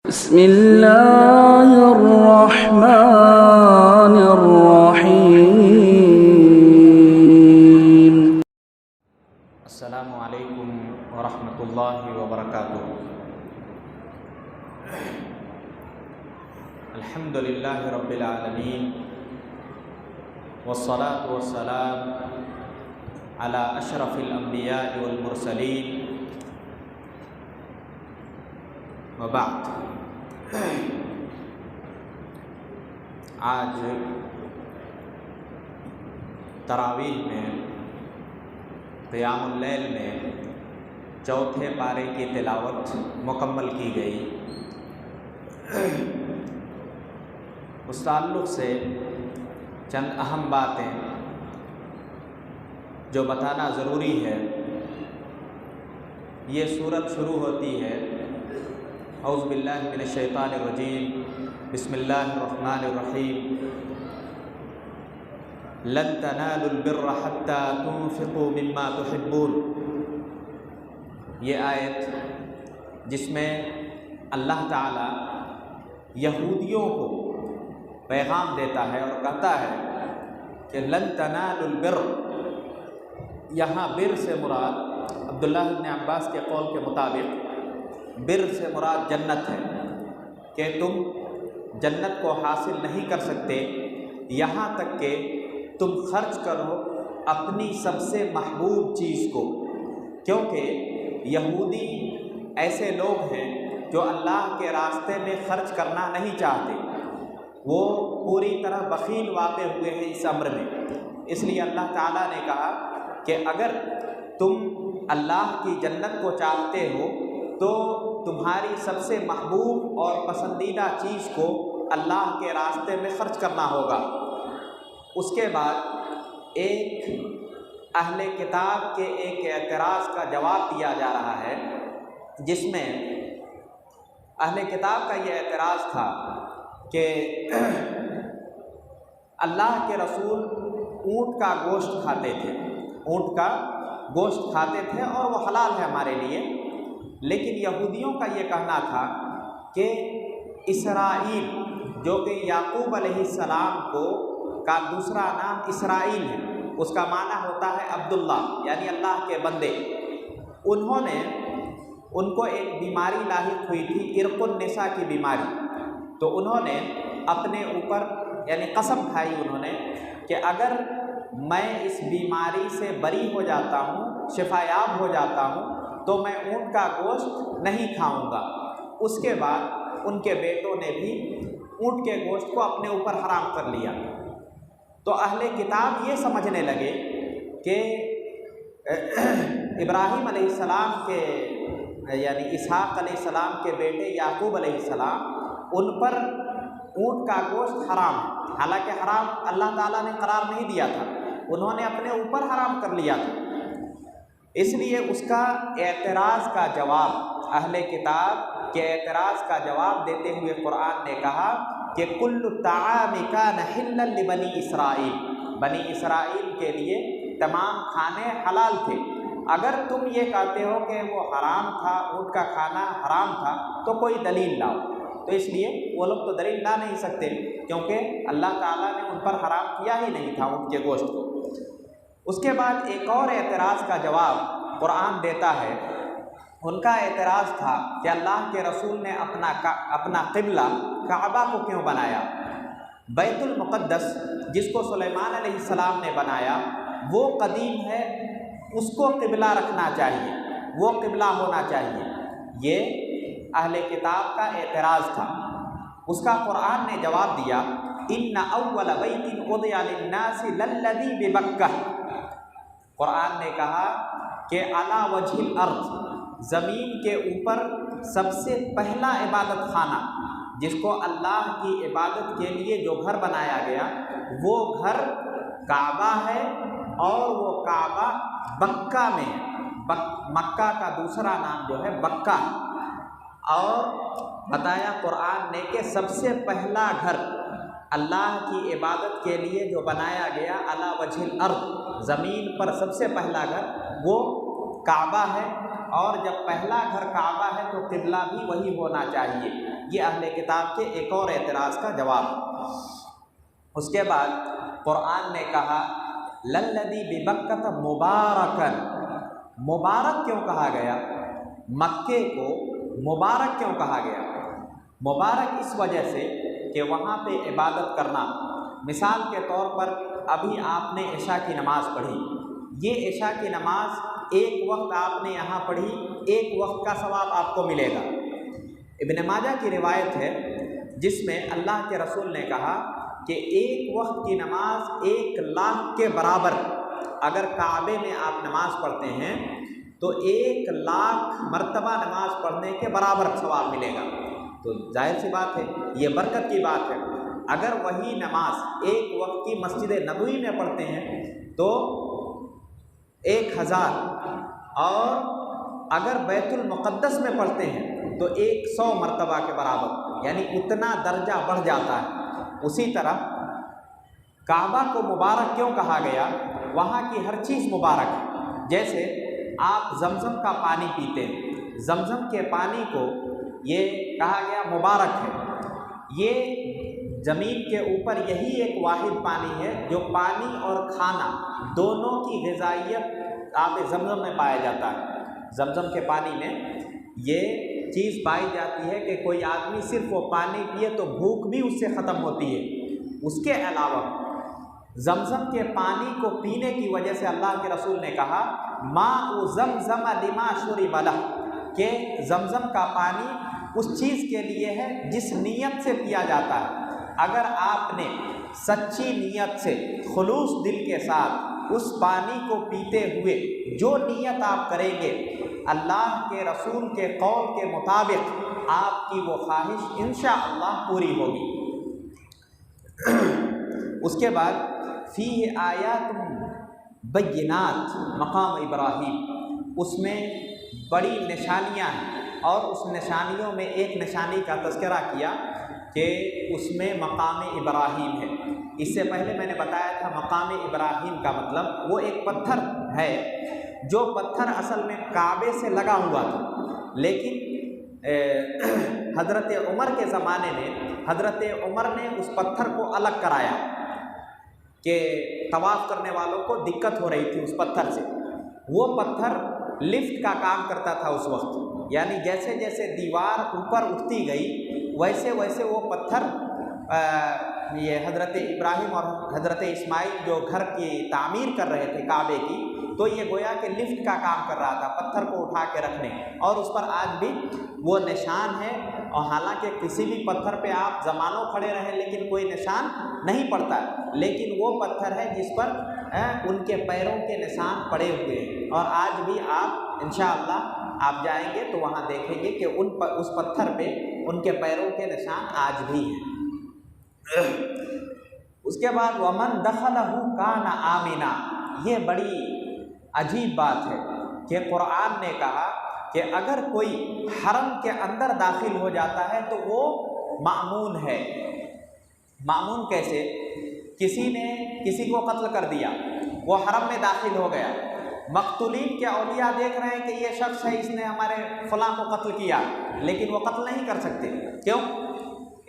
بسم اللہ الرحمن الرحیم۔ السلام علیکم ورحمۃ اللہ وبرکاتہ۔ الحمد للہ رب العالمین والصلاة والسلام علی اشرف الانبیاء والمرسلین وبعد۔ آج تراویح میں قیام اللیل میں چوتھے پارے کی تلاوت مکمل کی گئی۔ اس تعلق سے چند اہم باتیں جو بتانا ضروری ہے۔ یہ سورت شروع ہوتی ہے اعوذ باللہ من الشیطان الرجیم، بسم اللہ الرحمن الرحیم، لن تنالوا البر حتى تنفقوا مما تحبون۔ یہ آیت جس میں اللہ تعالی یہودیوں کو پیغام دیتا ہے اور کہتا ہے کہ لن تنالوا البر، یہاں بر سے مراد عبداللہ بن عباس کے قول کے مطابق بر سے مراد جنت ہے، کہ تم جنت کو حاصل نہیں کر سکتے یہاں تک کہ تم خرچ کرو اپنی سب سے محبوب چیز کو، کیونکہ یہودی ایسے لوگ ہیں جو اللہ کے راستے میں خرچ کرنا نہیں چاہتے، وہ پوری طرح بخیل واقع ہوئے ہیں اس امر میں۔ اس لیے اللہ تعالیٰ نے کہا کہ اگر تم اللہ کی جنت کو چاہتے ہو تو تمہاری سب سے محبوب اور پسندیدہ چیز کو اللہ کے راستے میں خرچ کرنا ہوگا۔ اس کے بعد ایک اہل کتاب کے ایک اعتراض کا جواب دیا جا رہا ہے، جس میں اہل کتاب کا یہ اعتراض تھا کہ اللہ کے رسول اونٹ کا گوشت کھاتے تھے، اونٹ کا گوشت کھاتے تھے اور وہ حلال ہے ہمارے لیے، لیکن یہودیوں کا یہ کہنا تھا کہ اسرائیل، جو کہ یعقوب علیہ السلام کا دوسرا نام اسرائیل ہے، اس کا معنی ہوتا ہے عبداللہ، یعنی اللہ کے بندے، ان کو ایک بیماری لاحق ہوئی تھی، عرق النساء کی بیماری، تو انہوں نے اپنے اوپر یعنی قسم کھائی انہوں نے کہ اگر میں اس بیماری سے بری ہو جاتا ہوں، شفا یاب ہو جاتا ہوں، تو میں اونٹ کا گوشت نہیں کھاؤں گا۔ اس کے بعد ان کے بیٹوں نے بھی اونٹ کے گوشت کو اپنے اوپر حرام کر لیا۔ تو اہل کتاب یہ سمجھنے لگے کہ ابراہیم علیہ السلام کے یعنی اسحاق علیہ السلام کے بیٹے یعقوب علیہ السلام، ان پر اونٹ کا گوشت حرام ہے، حالانکہ حرام اللہ تعالیٰ نے قرار نہیں دیا تھا، انہوں نے اپنے اوپر حرام کر لیا تھا۔ اس لیے اس کا اعتراض کا جواب، اہل کتاب کے اعتراض کا جواب دیتے ہوئے قرآن نے کہا کہ کل طعام کان حلا لبنی اسرائیل، بنی اسرائیل کے لیے تمام کھانے حلال تھے، اگر تم یہ کہتے ہو کہ وہ حرام تھا، اونٹ کا کھانا حرام تھا، تو کوئی دلیل لاؤ۔ تو اس لیے وہ لوگ تو دلیل لا نہیں سکتے، کیونکہ اللہ تعالیٰ نے ان پر حرام کیا ہی نہیں تھا اونٹ کے گوشت کو۔ اس کے بعد ایک اور اعتراض کا جواب قرآن دیتا ہے۔ ان کا اعتراض تھا کہ اللہ کے رسول نے اپنا قبلہ کعبہ کو کیوں بنایا؟ بیت المقدس جس کو سلیمان علیہ السلام نے بنایا وہ قدیم ہے، اس کو قبلہ رکھنا چاہیے، وہ قبلہ ہونا چاہیے، یہ اہل کتاب کا اعتراض تھا۔ اس کا قرآن نے جواب دیا ان اول بیت وضع للناس للذی ببکہ، قرآن نے کہا کہ علی وجہ الارض، زمین کے اوپر سب سے پہلا عبادت خانہ جس کو اللہ کی عبادت کے لیے جو گھر بنایا گیا وہ گھر کعبہ ہے، اور وہ کعبہ بکہ میں ہے، مکہ کا دوسرا نام جو ہے بکہ ہے۔ اور بتایا قرآن نے کہ سب سے پہلا گھر اللہ کی عبادت کے لیے جو بنایا گیا علی وجہ الارض، زمین پر سب سے پہلا گھر وہ کعبہ ہے، اور جب پہلا گھر کعبہ ہے تو قبلہ بھی وہی ہونا چاہیے۔ یہ اہل کتاب کے ایک اور اعتراض کا جواب ہے۔ اس کے بعد قرآن نے کہا للذی ببکۃ مبارکن، مبارک کیوں کہا گیا؟ مکے کو مبارک کیوں کہا گیا؟ مبارک اس وجہ سے کہ وہاں پہ عبادت کرنا، مثال کے طور پر ابھی آپ نے عشاء کی نماز پڑھی، یہ عشاء کی نماز ایک وقت آپ نے یہاں پڑھی، ایک وقت کا ثواب آپ کو ملے گا۔ ابن ماجہ کی روایت ہے جس میں اللہ کے رسول نے کہا کہ ایک وقت کی نماز 1,00,000 کے برابر، اگر کعبے میں آپ نماز پڑھتے ہیں تو 1,00,000 مرتبہ نماز پڑھنے کے برابر ثواب ملے گا۔ تو ظاہر سی بات ہے یہ برکت کی بات ہے۔ اگر وہی نماز ایک وقت کی مسجد نبوی میں پڑھتے ہیں تو 1,000، اور اگر بیت المقدس میں پڑھتے ہیں تو 100 مرتبہ کے برابر، یعنی اتنا درجہ بڑھ جاتا ہے۔ اسی طرح کعبہ کو مبارک کیوں کہا گیا؟ وہاں کی ہر چیز مبارک ہے۔ جیسے آپ زمزم کا پانی پیتے ہیں، زمزم کے پانی کو یہ کہا گیا مبارک ہے۔ یہ زمین کے اوپر یہی ایک واحد پانی ہے جو پانی اور کھانا دونوں کی غذائیت آب زمزم میں پایا جاتا ہے۔ زمزم کے پانی میں یہ چیز پائی جاتی ہے کہ کوئی آدمی صرف وہ پانی پیے تو بھوک بھی اس سے ختم ہوتی ہے۔ اس کے علاوہ زمزم کے پانی کو پینے کی وجہ سے اللہ کے رسول نے کہا ماء زمزم لما شرب لہ، کہ زمزم کا پانی اس چیز کے لیے ہے جس نیت سے پیا جاتا ہے۔ اگر آپ نے سچی نیت سے خلوص دل کے ساتھ اس پانی کو پیتے ہوئے جو نیت آپ کریں گے، اللہ کے رسول کے قول کے مطابق آپ کی وہ خواہش انشاءاللہ پوری ہوگی۔ اس کے بعد فیہ آیات بینات مقام ابراہیم، اس میں بڑی نشانیاں ہیں، اور اس نشانیوں میں ایک نشانی کا تذکرہ کیا کہ اس میں مقام ابراہیم ہے۔ اس سے پہلے میں نے بتایا تھا مقام ابراہیم کا مطلب وہ ایک پتھر ہے جو پتھر اصل میں کعبے سے لگا ہوا تھا، لیکن حضرت عمر کے زمانے میں حضرت عمر نے اس پتھر کو الگ کرایا کہ طواف کرنے والوں کو دقت ہو رہی تھی اس پتھر سے۔ وہ پتھر لفٹ کا کام کرتا تھا اس وقت، یعنی جیسے جیسے دیوار اوپر اٹھتی گئی ویسے ویسے وہ پتھر یہ حضرت ابراہیم اور حضرت اسماعیل جو گھر کی تعمیر کر رہے تھے کعبے کی، تو یہ گویا کہ لفٹ کا کام کر رہا تھا پتھر کو اٹھا کے رکھنے، اور اس پر آج بھی وہ نشان ہے۔ اور حالانکہ کسی بھی پتھر پہ آپ زمانوں کھڑے رہیں لیکن کوئی نشان نہیں پڑتا، لیکن وہ پتھر ہے جس پر ان کے پیروں کے نشان پڑے ہوئے ہیں، اور آج بھی آپ انشاءاللہ آپ جائیں گے تو وہاں دیکھیں گے کہ اس پتھر پہ ان کے پیروں کے نشان آج بھی ہیں۔ اس کے بعد ومن دخلہ کان آمنا، یہ بڑی عجیب بات ہے کہ قرآن نے کہا کہ اگر کوئی حرم کے اندر داخل ہو جاتا ہے تو وہ مأمون ہے۔ مأمون کیسے؟ کسی نے کسی کو قتل کر دیا، وہ حرم میں داخل ہو گیا، مقتولین کے اولیاء دیکھ رہے ہیں کہ یہ شخص ہے اس نے ہمارے فلاں کو قتل کیا، لیکن وہ قتل نہیں کر سکتے۔ کیوں؟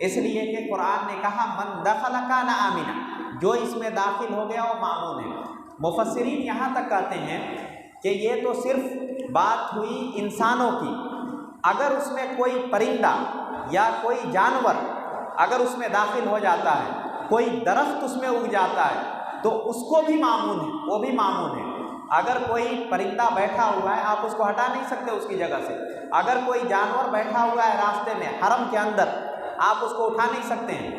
اس لیے کہ قرآن نے کہا من دخل کان آمنا، جو اس میں داخل ہو گیا وہ مأمون ہے۔ مفسرین یہاں تک کہتے ہیں کہ یہ تو صرف بات ہوئی انسانوں کی، اگر اس میں کوئی پرندہ یا کوئی جانور اگر اس میں داخل ہو جاتا ہے، کوئی درخت اس میں اگ جاتا ہے تو اس کو بھی مأمون ہے، وہ بھی مأمون ہے۔ اگر کوئی پرندہ بیٹھا ہوا ہے آپ اس کو ہٹا نہیں سکتے اس کی جگہ سے، اگر کوئی جانور بیٹھا ہوا ہے راستے میں حرم کے اندر آپ اس کو اٹھا نہیں سکتے ہیں۔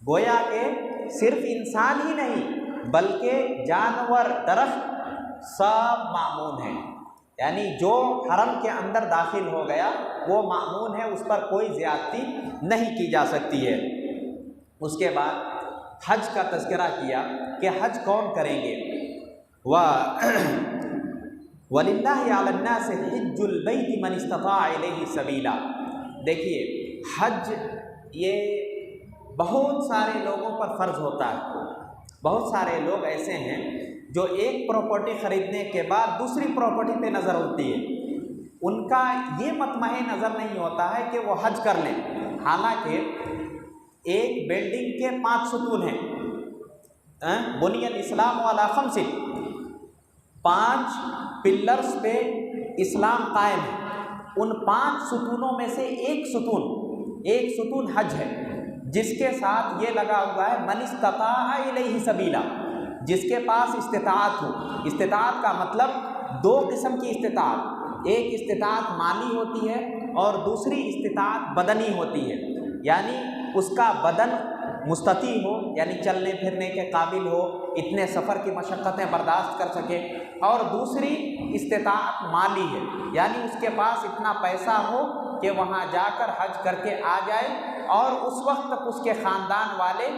گویا کہ صرف انسان ہی نہیں بلکہ جانور، درخت سب مأمون ہیں، یعنی جو حرم کے اندر داخل ہو گیا وہ مأمون ہے، اس پر کوئی زیادتی نہیں کی جا سکتی ہے۔ اس کے بعد حج کا تذکرہ کیا کہ حج کون کریں گے، وَلِلَّهِ عَلَى النَّاسِ حِجُّ الْبَيْتِ مَنِ اسْتَطَاعَ إِلَيْهِ سَبِيلًا۔ دیکھیے حج یہ بہت سارے لوگوں پر فرض ہوتا ہے۔ بہت سارے لوگ ایسے ہیں جو ایک پراپرٹی خریدنے کے بعد دوسری پراپرٹی پہ نظر ہوتی ہے، ان کا یہ مطمئن نظر نہیں ہوتا ہے کہ وہ حج کر لیں، حالانکہ ایک بلڈنگ کے 5 ستون ہیں، بنی الاسلام علی 5، 5 پلرز پہ اسلام قائم ہے، ان 5 ستونوں میں سے ایک ستون حج ہے، جس کے ساتھ یہ لگا ہوا ہے من استطاع الیہ سبیلا، جس کے پاس استطاعت ہو۔ استطاعت کا مطلب 2 قسم کی استطاعت، ایک استطاعت مالی ہوتی ہے اور دوسری استطاعت بدنی ہوتی ہے، یعنی اس کا بدن مستطیع ہو، یعنی چلنے پھرنے کے قابل ہو، اتنے سفر کی مشقتیں برداشت کر سکے، اور دوسری استطاعت مالی ہے، یعنی اس کے پاس اتنا پیسہ ہو کہ وہاں جا کر حج کر کے آ جائے اور اس وقت تک اس کے خاندان والے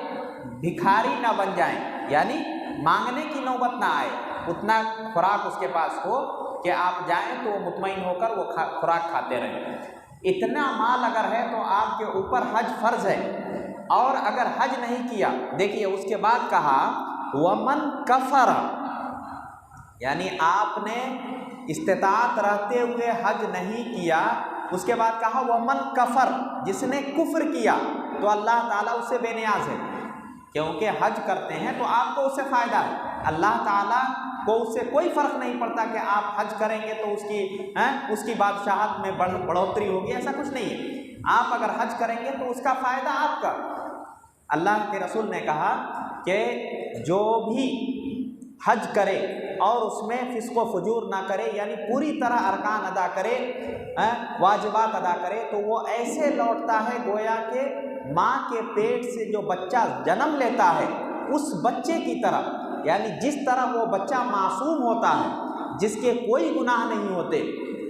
بھکاری نہ بن جائیں، یعنی مانگنے کی نوبت نہ آئے، اتنا خوراک اس کے پاس ہو کہ آپ جائیں تو وہ مطمئن ہو کر وہ خوراک کھاتے رہیں۔ اتنا مال اگر ہے تو آپ کے اوپر حج فرض ہے، اور اگر حج نہیں کیا، دیکھیے اس کے بعد کہا ومن کفر، یعنی آپ نے استطاعت رہتے ہوئے حج نہیں کیا، اس کے بعد کہا ومن کفر، جس نے کفر کیا تو اللہ تعالیٰ اس سے بے نیاز ہے، کیونکہ حج کرتے ہیں تو آپ کو اس سے فائدہ ہے، اللہ تعالیٰ کو اس سے کوئی فرق نہیں پڑتا کہ آپ حج کریں گے تو اس کی بادشاہت میں بڑھوتری ہوگی، ایسا کچھ نہیں ہے، آپ اگر حج کریں گے تو اس کا فائدہ آپ کا۔ اللہ کے رسول نے کہا کہ جو بھی حج کرے اور اس میں فسق و فجور نہ کرے، یعنی پوری طرح ارکان ادا کرے، واجبات ادا کرے، تو وہ ایسے لوٹتا ہے گویا کہ ماں کے پیٹ سے جو بچہ جنم لیتا ہے اس بچے کی طرح، یعنی جس طرح وہ بچہ معصوم ہوتا ہے جس کے کوئی گناہ نہیں ہوتے،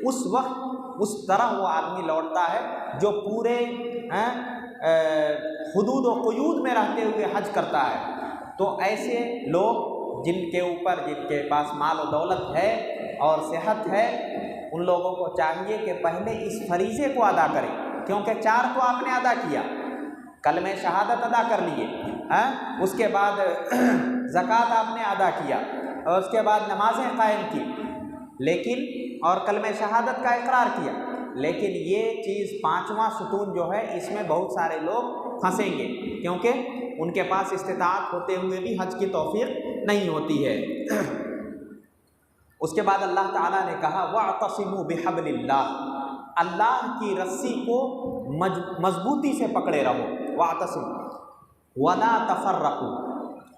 اس وقت اس طرح وہ آدمی لوٹتا ہے جو پورے حدود و قیود میں رہتے ہوئے حج کرتا ہے۔ تو ایسے لوگ جن کے پاس مال و دولت ہے اور صحت ہے، ان لوگوں کو چاہیے کہ پہلے اس فریضے کو ادا کریں، کیونکہ 4 تو آپ نے ادا کیا، کلمہ شہادت ادا کر لیے، اس کے بعد زکوٰۃ آپ نے ادا کیا، اور اس کے بعد نمازیں قائم کی، لیکن اور کلمہ شہادت کا اقرار کیا، لیکن یہ چیز 5واں ستون جو ہے اس میں بہت سارے لوگ پھنسیں گے، کیونکہ ان کے پاس استطاعت ہوتے ہوئے بھی حج کی توفیق نہیں ہوتی ہے۔ اس کے بعد اللہ تعالیٰ نے کہا وَاعْتَصِمُوا بِحَبْلِ اللَّهِ، اللہ کی رسی کو مضبوطی سے پکڑے رہو، وَاعْتَصِمُوا وَلَا تَفَرَّقُوا،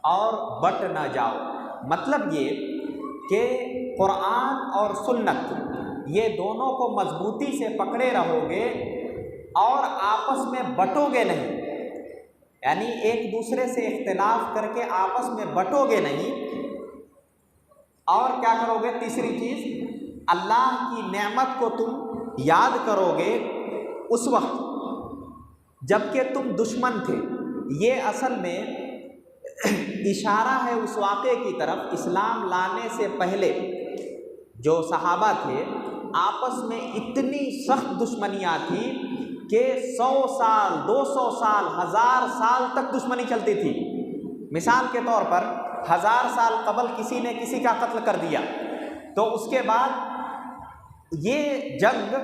اور بٹ نہ جاؤ۔ مطلب یہ کہ قرآن اور سنت یہ دونوں کو مضبوطی سے پکڑے رہو گے اور آپس میں بٹو گے نہیں، یعنی ایک دوسرے سے اختلاف کر کے آپس میں بٹو گے نہیں، اور کیا کرو گے؟ تیسری چیز، اللہ کی نعمت کو تم یاد کرو گے اس وقت جب کہ تم دشمن تھے۔ یہ اصل میں اشارہ ہے اس واقعے کی طرف، اسلام لانے سے پہلے جو صحابہ تھے آپس میں اتنی سخت دشمنیاں تھیں کہ 100 سال 200 سال 1000 سال تک دشمنی چلتی تھی۔ مثال کے طور پر 1000 سال قبل کسی نے کسی کا قتل کر دیا تو اس کے بعد یہ جنگ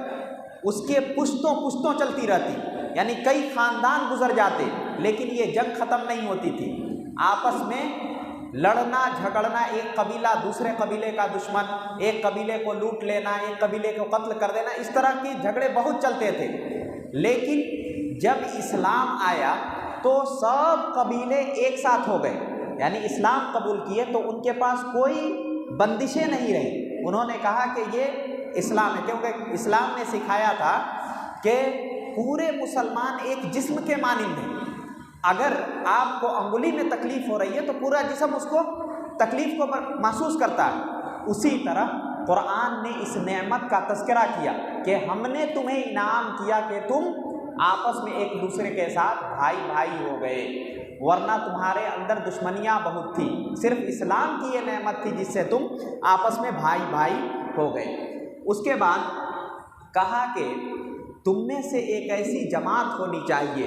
اس کے پشتوں چلتی رہتی، یعنی کئی خاندان گزر جاتے، لیکن یہ جنگ ختم نہیں ہوتی تھی، آپس میں لڑنا جھگڑنا، ایک قبیلہ دوسرے قبیلے کا دشمن، ایک قبیلے کو لوٹ لینا، ایک قبیلے کو قتل کر دینا، اس طرح کی جھگڑے بہت چلتے تھے۔ لیکن جب اسلام آیا تو سب قبیلے ایک ساتھ ہو گئے، یعنی اسلام قبول کیے تو ان کے پاس کوئی بندشیں نہیں رہی، انہوں نے کہا کہ یہ اسلام ہے، کیونکہ اسلام نے سکھایا تھا کہ پورے مسلمان ایک جسم کے مانند ہیں، اگر آپ کو انگلی میں تکلیف ہو رہی ہے تو پورا جسم اس کو تکلیف کو محسوس کرتا ہے۔ اسی طرح قرآن نے اس نعمت کا تذکرہ کیا کہ ہم نے تمہیں انعام کیا کہ تم آپس میں ایک دوسرے کے ساتھ بھائی بھائی ہو گئے، ورنہ تمہارے اندر دشمنیاں بہت تھی، صرف اسلام کی یہ نعمت تھی جس سے تم آپس میں بھائی بھائی ہو گئے۔ اس کے بعد کہا کہ تم میں سے ایک ایسی جماعت ہونی چاہیے،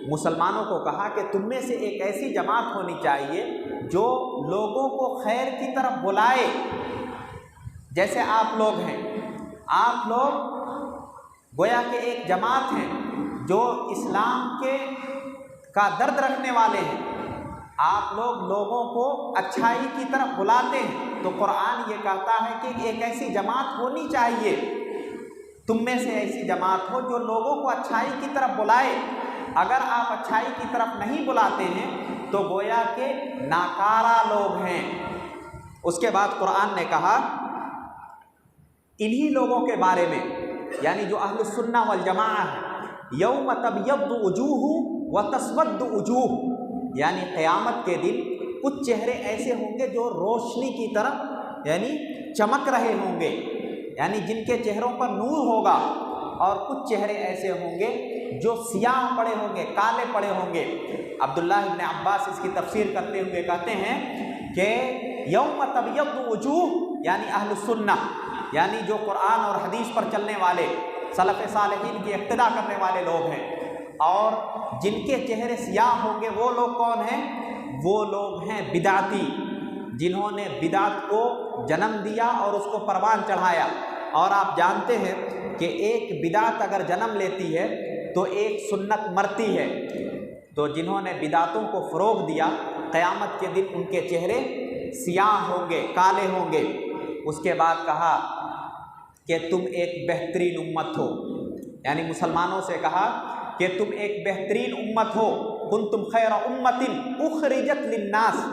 مسلمانوں کو کہا کہ تم میں سے ایک ایسی جماعت ہونی چاہیے جو لوگوں کو خیر کی طرف بلائے، جیسے آپ لوگ ہیں، آپ لوگ گویا کہ ایک جماعت ہیں جو اسلام کے کا درد رکھنے والے ہیں، آپ لوگ لوگوں کو اچھائی کی طرف بلاتے ہیں، تو قرآن یہ کہتا ہے کہ ایک ایسی جماعت ہونی چاہیے، تم میں سے ایسی جماعت ہو جو لوگوں کو اچھائی کی طرف بلائے۔ اگر آپ اچھائی کی طرف نہیں بلاتے ہیں تو گویا کہ ناکارہ لوگ ہیں۔ اس کے بعد قرآن نے کہا انہی لوگوں کے بارے میں، یعنی جو اہل السنہ والجماعہ ہیں، یوم تبیض وجوہ وتسود وجوہ، یعنی قیامت کے دن کچھ چہرے ایسے ہوں گے جو روشنی کی طرف یعنی چمک رہے ہوں گے، یعنی جن کے چہروں پر نور ہوگا، اور کچھ چہرے ایسے ہوں گے جو سیاہ پڑے ہوں گے، کالے پڑے ہوں گے۔ عبداللہ ابن عباس اس کی تفسیر کرتے ہوئے کہتے ہیں کہ یوم تبیض وجوہ یعنی اہل السنہ، یعنی جو قرآن اور حدیث پر چلنے والے سلف صالحین کی اقتداء کرنے والے لوگ ہیں، اور جن کے چہرے سیاہ ہوں گے وہ لوگ کون ہیں؟ وہ لوگ ہیں بدعتی، جنہوں نے بدعت کو جنم دیا اور اس کو پروان چڑھایا۔ اور آپ جانتے ہیں کہ ایک بدعت اگر جنم لیتی ہے تو ایک سنت مرتی ہے، تو جنہوں نے بدعتوں کو فروغ دیا قیامت کے دن ان کے چہرے سیاہ ہوں گے، کالے ہوں گے۔ اس کے بعد کہا کہ تم ایک بہترین امت ہو، یعنی مسلمانوں سے کہا کہ تم ایک بہترین امت ہو، کنتم خیر امت اخرجت للناس،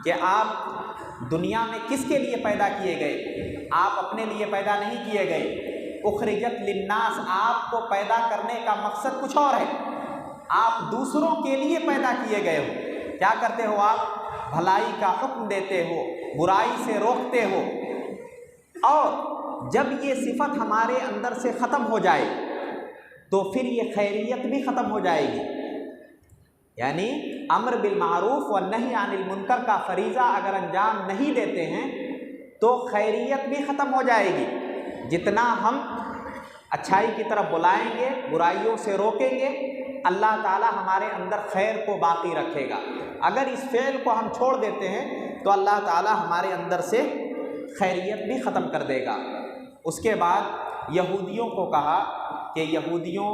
کہ آپ دنیا میں کس کے لیے پیدا کیے گئے؟ آپ اپنے لیے پیدا نہیں کیے گئے۔ اخرجت للناس، آپ کو پیدا کرنے کا مقصد کچھ اور ہے، آپ دوسروں کے لیے پیدا کیے گئے ہو۔ کیا کرتے ہو آپ؟ بھلائی کا حکم دیتے ہو، برائی سے روکتے ہو۔ اور جب یہ صفت ہمارے اندر سے ختم ہو جائے تو پھر یہ خیریت بھی ختم ہو جائے گی، یعنی امر بالمعروف والنہی عن المنکر کا فریضہ اگر انجام نہیں دیتے ہیں تو خیریت بھی ختم ہو جائے گی۔ جتنا ہم اچھائی کی طرف بلائیں گے، برائیوں سے روکیں گے، اللہ تعالی ہمارے اندر خیر کو باقی رکھے گا۔ اگر اس فعل کو ہم چھوڑ دیتے ہیں تو اللہ تعالی ہمارے اندر سے خیریت بھی ختم کر دے گا۔ اس کے بعد یہودیوں کو کہا کہ یہودیوں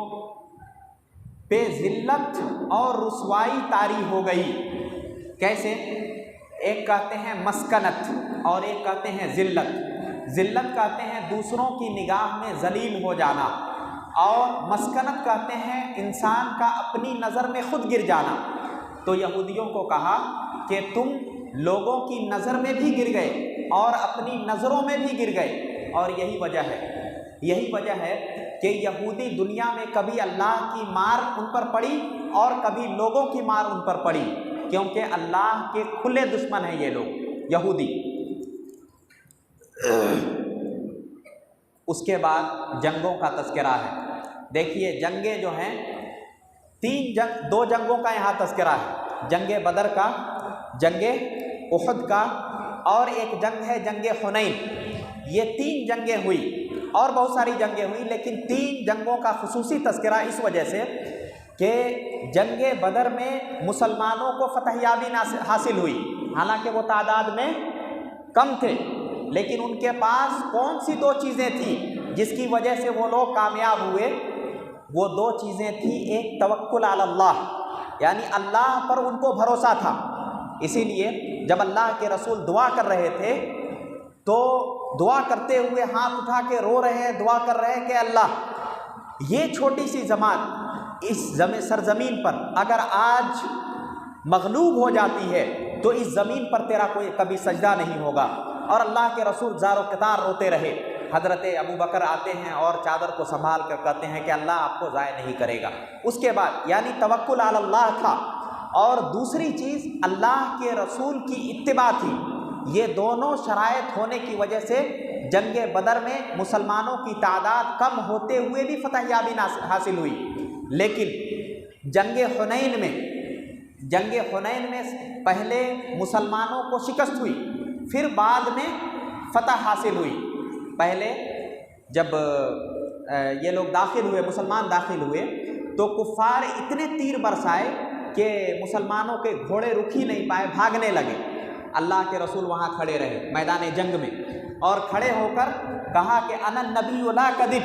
پہ ذلت اور رسوائی طاری ہو گئی۔ کیسے؟ ایک کہتے ہیں مسکنت اور ایک کہتے ہیں ذلت۔ ذلت کہتے ہیں دوسروں کی نگاہ میں ذلیل ہو جانا، اور مسکنت کہتے ہیں انسان کا اپنی نظر میں خود گر جانا۔ تو یہودیوں کو کہا کہ تم لوگوں کی نظر میں بھی گر گئے اور اپنی نظروں میں بھی گر گئے، اور یہی وجہ ہے کہ یہودی دنیا میں کبھی اللہ کی مار ان پر پڑی اور کبھی لوگوں کی مار ان پر پڑی، کیونکہ اللہ کے کھلے دشمن ہیں یہ لوگ یہودی۔ اس کے بعد جنگوں کا تذکرہ ہے۔ دیکھیے جنگیں جو ہیں، دو جنگوں کا یہاں تذکرہ ہے، جنگ بدر کا، جنگ احد کا، اور ایک جنگ ہے جنگ حنین۔ یہ 3 جنگیں ہوئی، اور بہت ساری جنگیں ہوئی، لیکن 3 جنگوں کا خصوصی تذکرہ اس وجہ سے کہ جنگ بدر میں مسلمانوں کو فتح یابی حاصل ہوئی، حالانکہ وہ تعداد میں کم تھے، لیکن ان کے پاس کون سی 2 چیزیں تھیں جس کی وجہ سے وہ لوگ کامیاب ہوئے؟ وہ 2 چیزیں تھیں، ایک توکل علی اللہ، یعنی اللہ پر ان کو بھروسہ تھا۔ اسی لیے جب اللہ کے رسول دعا کر رہے تھے تو دعا کرتے ہوئے ہاتھ اٹھا کے رو رہے ہیں، دعا کر رہے ہیں کہ اللہ یہ چھوٹی سی جماعت اس سرزمین پر اگر آج مغلوب ہو جاتی ہے تو اس زمین پر تیرا کوئی کبھی سجدہ نہیں ہوگا۔ اور اللہ کے رسول زار و قطار روتے رہے۔ حضرت ابو بکر آتے ہیں اور چادر کو سنبھال کر کہتے ہیں کہ اللہ آپ کو ضائع نہیں کرے گا۔ اس کے بعد یعنی توکل علی اللہ تھا، اور دوسری چیز اللہ کے رسول کی اتباع تھی۔ یہ دونوں شرائط ہونے کی وجہ سے جنگ بدر میں مسلمانوں کی تعداد کم ہوتے ہوئے بھی فتح یابی حاصل ہوئی، لیکن جنگ حنین میں پہلے مسلمانوں کو شکست ہوئی، پھر بعد میں فتح حاصل ہوئی۔ پہلے جب یہ لوگ داخل ہوئے، مسلمان داخل ہوئے، تو کفار اتنے تیر برسائے کہ مسلمانوں کے گھوڑے رک ہی نہیں پائے، بھاگنے لگے۔ اللہ کے رسول وہاں کھڑے رہے میدان جنگ میں، اور کھڑے ہو کر کہا کہ انا النبی لا کذب،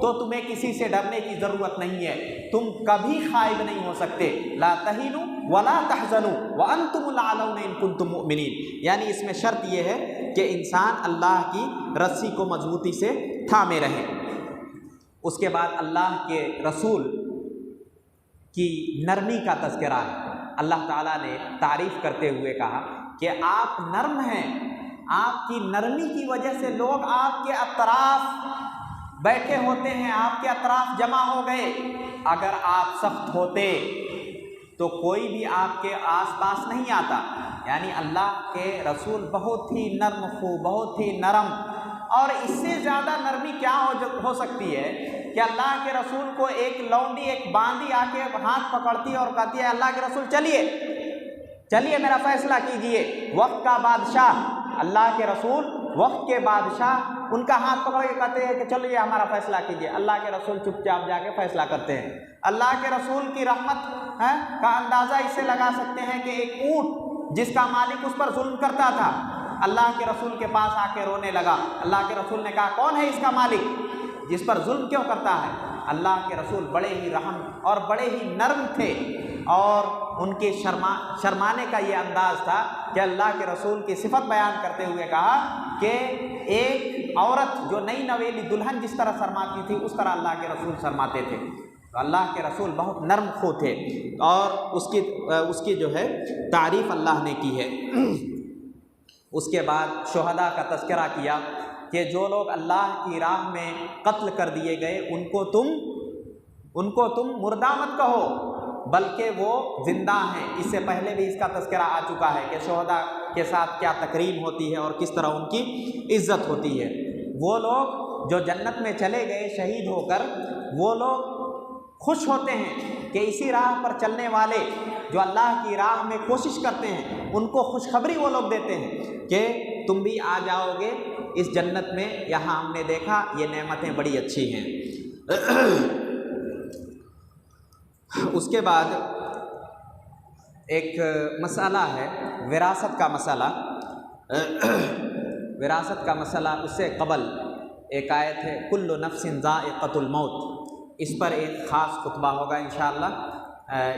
تو تمہیں کسی سے ڈرنے کی ضرورت نہیں ہے، تم کبھی خائب نہیں ہو سکتے، لا تہنوا ولا تحزنوا وانتم الاعلون ان کنتم مؤمنین، یعنی اس میں شرط یہ ہے کہ انسان اللہ کی رسی کو مضبوطی سے تھامے رہے۔ اس کے بعد اللہ کے رسول کی نرمی کا تذکرہ ہے۔ اللہ تعالیٰ نے تعریف کرتے ہوئے کہا کہ آپ نرم ہیں، آپ کی نرمی کی وجہ سے لوگ آپ کے اطراف بیٹھے ہوتے ہیں، آپ کے اطراف جمع ہو گئے، اگر آپ سخت ہوتے تو کوئی بھی آپ کے آس پاس نہیں آتا۔ یعنی اللہ کے رسول بہت ہی نرم خو، بہت ہی نرم، اور اس سے زیادہ نرمی کیا ہو سکتی ہے کہ اللہ کے رسول کو ایک لونڈی، ایک باندی آ کے ہاتھ پکڑتی ہے اور کہتی ہے اللہ کے رسول چلیے چلیے میرا فیصلہ کیجئے، وقت کا بادشاہ اللہ کے رسول، وقت کے بادشاہ ان کا ہاتھ پکڑ کے کہتے ہیں کہ چلیے ہمارا فیصلہ کیجئے، اللہ کے رسول چپ چاپ جا کے فیصلہ کرتے ہیں۔ اللہ کے رسول کی رحمت کا اندازہ اس سے لگا سکتے ہیں کہ ایک اونٹ جس کا مالک اس پر ظلم کرتا تھا، اللہ کے رسول کے پاس آ کے رونے لگا، اللہ کے رسول نے کہا کون ہے اس کا مالک جس پر ظلم کیوں کرتا ہے؟ اللہ کے رسول بڑے ہی رحم اور بڑے ہی نرم تھے، اور ان کے شرمانے کا یہ انداز تھا کہ اللہ کے رسول کی صفت بیان کرتے ہوئے کہا کہ ایک عورت جو نئی نویلی دلہن جس طرح شرماتی تھی اس طرح اللہ کے رسول شرماتے تھے۔ تو اللہ کے رسول بہت نرم خو تھے، اور اس کی جو ہے تعریف اللہ نے کی ہے۔ اس کے بعد شہداء کا تذکرہ کیا کہ جو لوگ اللہ کی راہ میں قتل کر دیے گئے ان کو تم مردہ مت کہو بلکہ وہ زندہ ہیں۔ اس سے پہلے بھی اس کا تذکرہ آ چکا ہے کہ شہداء کے ساتھ کیا تکریم ہوتی ہے اور کس طرح ان کی عزت ہوتی ہے۔ وہ لوگ جو جنت میں چلے گئے شہید ہو کر، وہ لوگ خوش ہوتے ہیں کہ اسی راہ پر چلنے والے جو اللہ کی راہ میں کوشش کرتے ہیں ان کو خوشخبری وہ لوگ دیتے ہیں کہ تم بھی آ جاؤ گے اس جنت میں، یہاں ہم نے دیکھا یہ نعمتیں بڑی اچھی ہیں۔ اس کے بعد ایک مسئلہ ہے وراثت کا مسئلہ۔ وراثت کا مسئلہ اس سے قبل ایک آیت ہے کل نفس ذائقۃ الموت، اس پر ایک خاص خطبہ ہوگا انشاءاللہ،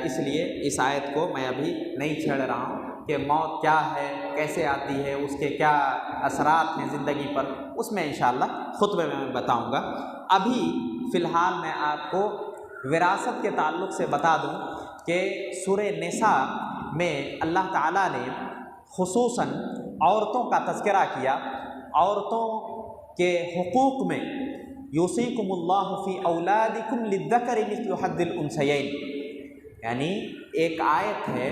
اس لیے اس آیت کو میں ابھی نہیں چھیڑ رہا ہوں کہ موت کیا ہے، کیسے آتی ہے، اس کے کیا اثرات ہیں زندگی پر، اس میں انشاءاللہ خطبے میں بتاؤں گا۔ ابھی فی الحال میں آپ کو وراثت کے تعلق سے بتا دوں کہ سورہ نساء میں اللہ تعالیٰ نے خصوصاً عورتوں کا تذکرہ کیا، عورتوں کے حقوق میں یوصیکم اللہ فی اولادکم للذکر مثل حظ الانثیین، یعنی ایک آیت ہے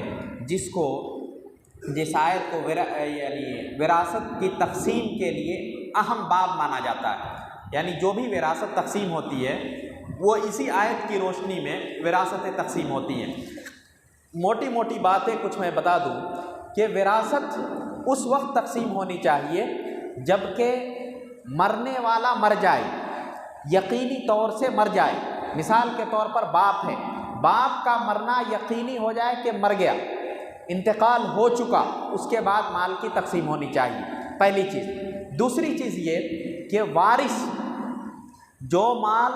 جس آیت کو یعنی وراثت کی تقسیم کے لیے اہم باب مانا جاتا ہے، یعنی جو بھی وراثت تقسیم ہوتی ہے وہ اسی آیت کی روشنی میں وراثتیں تقسیم ہوتی ہیں۔ موٹی موٹی باتیں کچھ میں بتا دوں کہ وراثت اس وقت تقسیم ہونی چاہیے جب کہ مرنے والا مر جائے، یقینی طور سے مر جائے۔ مثال کے طور پر باپ ہے، باپ کا مرنا یقینی ہو جائے کہ مر گیا، انتقال ہو چکا، اس کے بعد مال کی تقسیم ہونی چاہیے، پہلی چیز۔ دوسری چیز یہ کہ وارث جو مال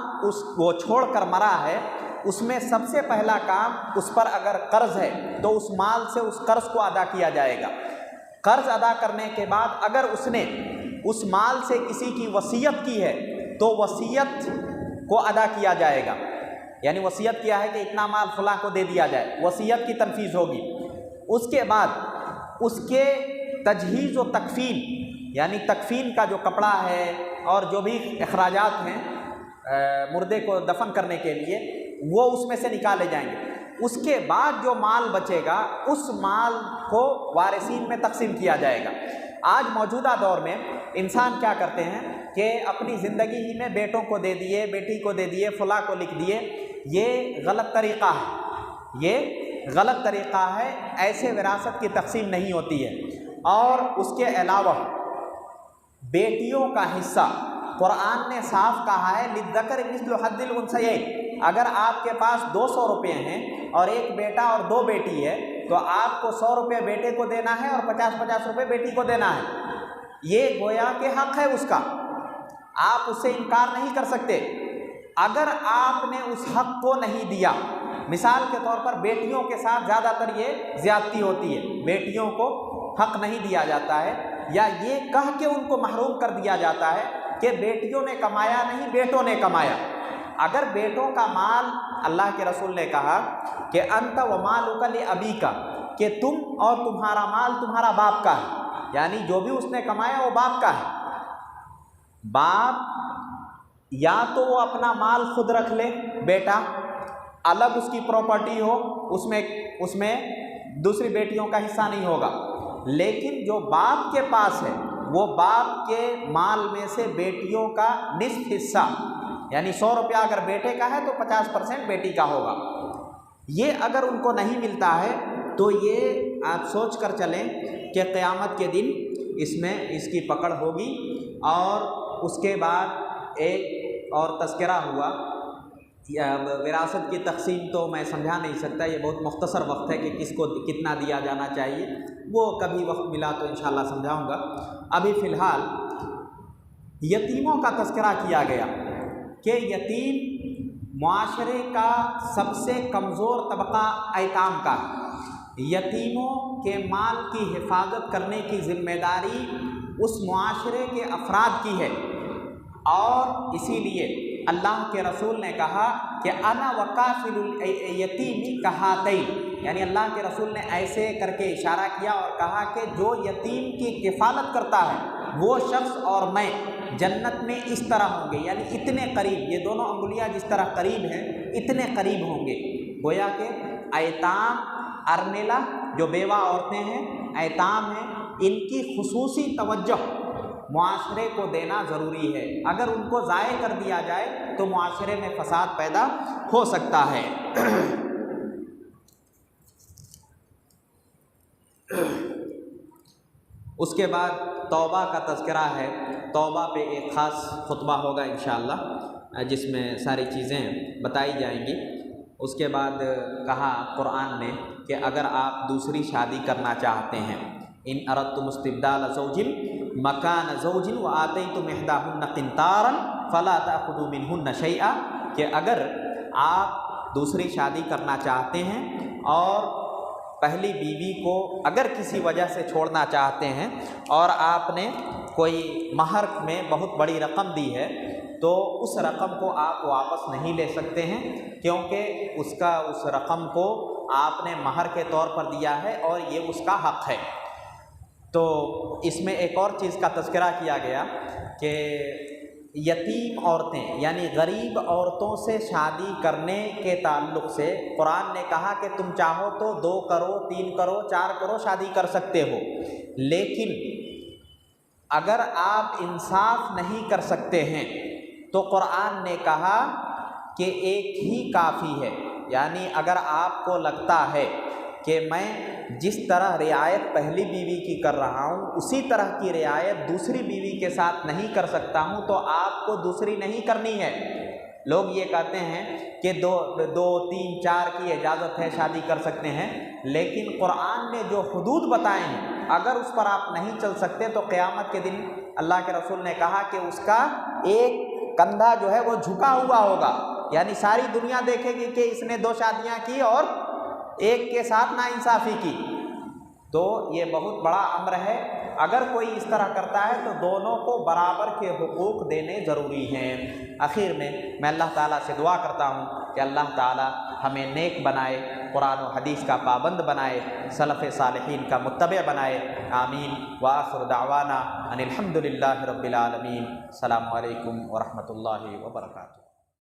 وہ چھوڑ کر مرا ہے اس میں سب سے پہلا کام، اس پر اگر قرض ہے تو اس مال سے اس قرض کو ادا کیا جائے گا۔ قرض ادا کرنے کے بعد اگر اس نے اس مال سے کسی کی وصیت کی ہے تو وصیت کو ادا کیا جائے گا، یعنی وصیت کیا ہے کہ اتنا مال فلاں کو دے دیا جائے، وصیت کی تنفیذ ہوگی۔ اس کے بعد اس کے تجہیز و تکفین، یعنی تکفین کا جو کپڑا ہے اور جو بھی اخراجات ہیں مردے کو دفن کرنے کے لیے، وہ اس میں سے نکالے جائیں گے۔ اس کے بعد جو مال بچے گا اس مال کو وارثین میں تقسیم کیا جائے گا۔ آج موجودہ دور میں انسان کیا کرتے ہیں کہ اپنی زندگی ہی میں بیٹوں کو دے دیے، بیٹی کو دے دیے، فلاں کو لکھ دیے، یہ غلط طریقہ ہے، یہ غلط طریقہ ہے، ایسے وراثت کی تقسیم نہیں ہوتی ہے۔ اور اس کے علاوہ بیٹیوں کا حصہ قرآن نے صاف کہا ہے للذکر مثل حظ الانثیین۔ اگر آپ کے پاس 200 روپے ہیں اور ایک بیٹا اور 2 بیٹی ہے تو آپ کو 100 روپے بیٹے کو دینا ہے اور 50 روپے بیٹی کو دینا ہے۔ یہ گویا کہ حق ہے اس کا، آپ اس سے انکار نہیں کر سکتے۔ اگر آپ نے اس حق کو نہیں دیا، مثال کے طور پر بیٹیوں کے ساتھ زیادہ تر یہ زیادتی ہوتی ہے، بیٹیوں کو حق نہیں دیا جاتا ہے، یا یہ کہہ کے ان کو محروم کر دیا جاتا ہے کہ بیٹیوں نے کمایا نہیں، بیٹوں نے کمایا۔ اگر بیٹوں کا مال، اللہ کے رسول نے کہا کہ انت ومالک لابیک، کہ تم اور تمہارا مال تمہارا باپ کا ہے، یعنی جو بھی اس نے کمایا وہ باپ کا ہے۔ باپ یا تو وہ اپنا مال خود رکھ لے، بیٹا الگ اس کی پراپرٹی ہو، اس میں دوسری بیٹیوں کا حصہ نہیں ہوگا، لیکن جو باپ کے پاس ہے وہ باپ کے مال میں سے بیٹیوں کا نصف حصہ، یعنی 100 روپیہ اگر بیٹے کا ہے تو 50% بیٹی کا ہوگا۔ یہ اگر ان کو نہیں ملتا ہے تو یہ آپ سوچ کر چلیں کہ قیامت کے دن اس کی پکڑ ہوگی۔ اور اس کے بعد ایک اور تذکرہ ہوا، وراثت کی تقسیم تو میں سمجھا نہیں سکتا، یہ بہت مختصر وقت ہے کہ کس کو کتنا دیا جانا چاہیے، وہ کبھی وقت ملا تو انشاءاللہ سمجھاؤں گا۔ ابھی فی الحال یتیموں کا تذکرہ کیا گیا کہ یتیم معاشرے کا سب سے کمزور طبقہ ایتام کا ہے۔ یتیموں کے مال کی حفاظت کرنے کی ذمہ داری اس معاشرے کے افراد کی ہے، اور اسی لیے اللہ کے رسول نے کہا کہ انا وکافل الیتیم کہاتین، یعنی اللہ کے رسول نے ایسے کر کے اشارہ کیا اور کہا کہ جو یتیم کی کفالت کرتا ہے وہ شخص اور میں جنت میں اس طرح ہوں گے، یعنی اتنے قریب، یہ دونوں انگلیاں جس طرح قریب ہیں اتنے قریب ہوں گے۔ گویا کہ ایتام، ارمیلا جو بیوہ عورتیں ہیں، ایتام ہیں، ان کی خصوصی توجہ معاشرے کو دینا ضروری ہے۔ اگر ان کو ضائع کر دیا جائے تو معاشرے میں فساد پیدا ہو سکتا ہے۔ اس کے بعد توبہ کا تذکرہ ہے، توبہ پہ ایک خاص خطبہ ہوگا انشاءاللہ جس میں ساری چیزیں بتائی جائیں گی۔ اس کے بعد کہا قرآن نے کہ اگر آپ دوسری شادی کرنا چاہتے ہیں، ان اردتم استبدال زوج مکان زوج وآتیتم احداہن قنطارا فلا تأخذوا منہن شیئا، کہ اگر آپ دوسری شادی کرنا چاہتے ہیں اور پہلی بیوی کو اگر کسی وجہ سے چھوڑنا چاہتے ہیں اور آپ نے کوئی مہر میں بہت بڑی رقم دی ہے تو اس رقم کو آپ واپس نہیں لے سکتے ہیں، کیونکہ اس رقم کو آپ نے مہر کے طور پر دیا ہے اور یہ اس کا حق ہے۔ تو اس میں ایک اور چیز کا تذکرہ کیا گیا کہ یتیم عورتیں یعنی غریب عورتوں سے شادی کرنے کے تعلق سے قرآن نے کہا کہ تم چاہو تو 2 کرو 3 کرو 4 کرو شادی کر سکتے ہو، لیکن اگر آپ انصاف نہیں کر سکتے ہیں تو قرآن نے کہا کہ ایک ہی کافی ہے۔ یعنی اگر آپ کو لگتا ہے کہ میں جس طرح رعایت پہلی بیوی کی کر رہا ہوں اسی طرح کی رعایت دوسری بیوی کے ساتھ نہیں کر سکتا ہوں تو آپ کو دوسری نہیں کرنی ہے۔ لوگ یہ کہتے ہیں کہ 2 3 4 کی اجازت ہے، شادی کر سکتے ہیں، لیکن قرآن نے جو حدود بتائے ہیں اگر اس پر آپ نہیں چل سکتے تو قیامت کے دن اللہ کے رسول نے کہا کہ اس کا ایک کندھا جو ہے وہ جھکا ہوا ہوگا، یعنی ساری دنیا دیکھے گی کہ اس نے 2 شادیاں کی اور ایک کے ساتھ ناانصافی کی۔ تو یہ بہت بڑا امر ہے، اگر کوئی اس طرح کرتا ہے تو دونوں کو برابر کے حقوق دینے ضروری ہیں۔ آخر میں اللہ تعالیٰ سے دعا کرتا ہوں کہ اللہ تعالیٰ ہمیں نیک بنائے، قرآن و حدیث کا پابند بنائے، سلف صالحین کا متبع بنائے، آمین۔ وآخر دعوانا ان الحمد للہ رب العالمین۔ السلام علیکم ورحمۃ اللہ وبرکاتہ۔